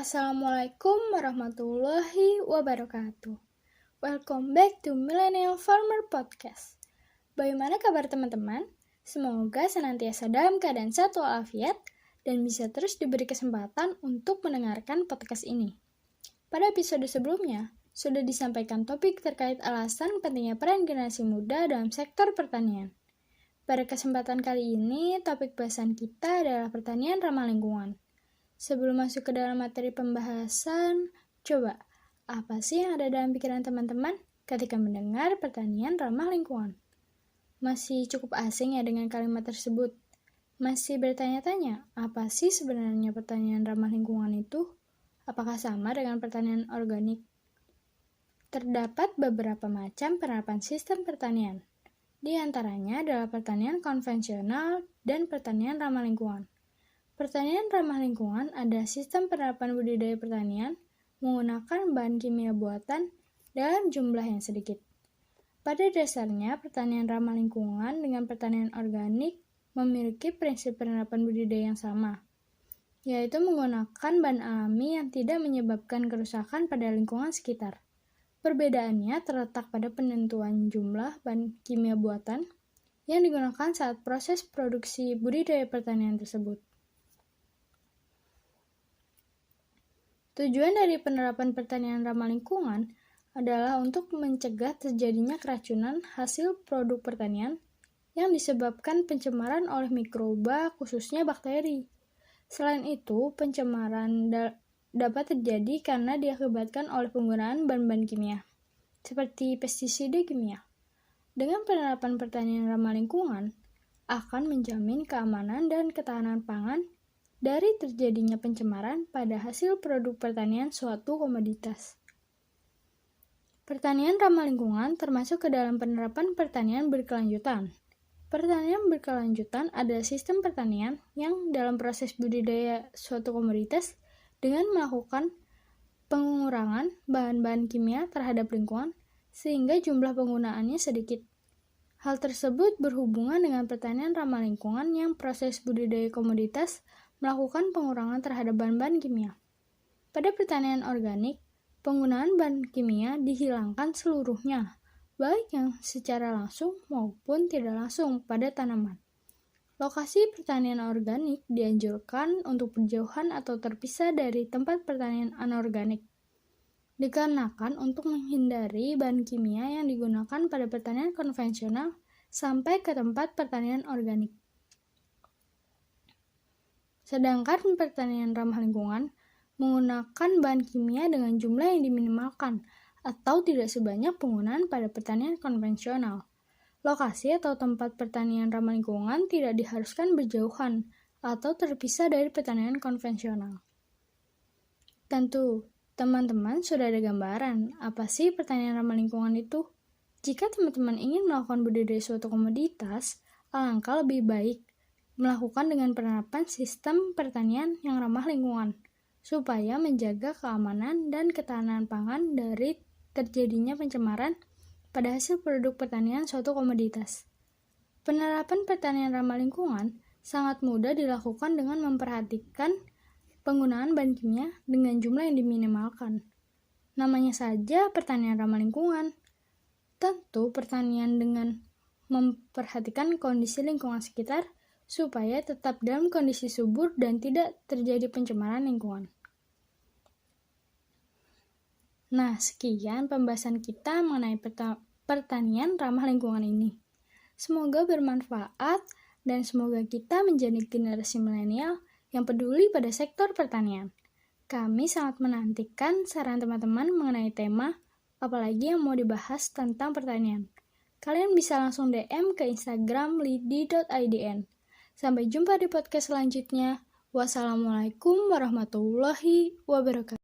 Assalamualaikum warahmatullahi wabarakatuh. Welcome back to Millennial Farmer Podcast. Bagaimana kabar teman-teman? Semoga senantiasa dalam keadaan sehat walafiat dan bisa terus diberi kesempatan untuk mendengarkan podcast ini. Pada episode sebelumnya, sudah disampaikan topik terkait alasan pentingnya peran generasi muda dalam sektor pertanian. Pada kesempatan kali ini, topik bahasan kita adalah pertanian ramah lingkungan. Sebelum masuk ke dalam materi pembahasan, coba, apa sih yang ada dalam pikiran teman-teman ketika mendengar pertanian ramah lingkungan? Masih cukup asing ya dengan kalimat tersebut? Masih bertanya-tanya, apa sih sebenarnya pertanian ramah lingkungan itu? Apakah sama dengan pertanian organik? Terdapat beberapa macam penerapan sistem pertanian. Di antaranya adalah pertanian konvensional dan pertanian ramah lingkungan. Pertanian ramah lingkungan adalah sistem penerapan budidaya pertanian menggunakan bahan kimia buatan dalam jumlah yang sedikit. Pada dasarnya, pertanian ramah lingkungan dengan pertanian organik memiliki prinsip penerapan budidaya yang sama, yaitu menggunakan bahan alami yang tidak menyebabkan kerusakan pada lingkungan sekitar. Perbedaannya terletak pada penentuan jumlah bahan kimia buatan yang digunakan saat proses produksi budidaya pertanian tersebut. Tujuan dari penerapan pertanian ramah lingkungan adalah untuk mencegah terjadinya keracunan hasil produk pertanian yang disebabkan pencemaran oleh mikroba, khususnya bakteri. Selain itu, pencemaran dapat terjadi karena diakibatkan oleh penggunaan bahan-bahan kimia, seperti pestisida kimia. Dengan penerapan pertanian ramah lingkungan, akan menjamin keamanan dan ketahanan pangan dari terjadinya pencemaran pada hasil produk pertanian suatu komoditas. Pertanian ramah lingkungan termasuk ke dalam penerapan pertanian berkelanjutan. Pertanian berkelanjutan adalah sistem pertanian yang dalam proses budidaya suatu komoditas dengan melakukan pengurangan bahan-bahan kimia terhadap lingkungan sehingga jumlah penggunaannya sedikit. Hal tersebut berhubungan dengan pertanian ramah lingkungan yang proses budidaya komoditas melakukan pengurangan terhadap bahan-bahan kimia. Pada pertanian organik, penggunaan bahan kimia dihilangkan seluruhnya, baik yang secara langsung maupun tidak langsung pada tanaman. Lokasi pertanian organik dianjurkan untuk berjauhan atau terpisah dari tempat pertanian anorganik, dikarenakan untuk menghindari bahan kimia yang digunakan pada pertanian konvensional sampai ke tempat pertanian organik. Sedangkan pertanian ramah lingkungan menggunakan bahan kimia dengan jumlah yang diminimalkan atau tidak sebanyak penggunaan pada pertanian konvensional. Lokasi atau tempat pertanian ramah lingkungan tidak diharuskan berjauhan atau terpisah dari pertanian konvensional. Tentu, teman-teman sudah ada gambaran apa sih pertanian ramah lingkungan itu? Jika teman-teman ingin melakukan budidaya suatu komoditas, alangkah lebih baik melakukan dengan penerapan sistem pertanian yang ramah lingkungan, supaya menjaga keamanan dan ketahanan pangan dari terjadinya pencemaran pada hasil produk pertanian suatu komoditas. Penerapan pertanian ramah lingkungan sangat mudah dilakukan dengan memperhatikan penggunaan bahan kimia dengan jumlah yang diminimalkan. Namanya saja pertanian ramah lingkungan. Tentu pertanian dengan memperhatikan kondisi lingkungan sekitar supaya tetap dalam kondisi subur dan tidak terjadi pencemaran lingkungan. Nah, sekian pembahasan kita mengenai pertanian ramah lingkungan ini. Semoga bermanfaat dan semoga kita menjadi generasi milenial yang peduli pada sektor pertanian. Kami sangat menantikan saran teman-teman mengenai tema, apalagi yang mau dibahas tentang pertanian. Kalian bisa langsung DM ke Instagram lidi.idn. Sampai jumpa di podcast selanjutnya. Wassalamualaikum warahmatullahi wabarakatuh.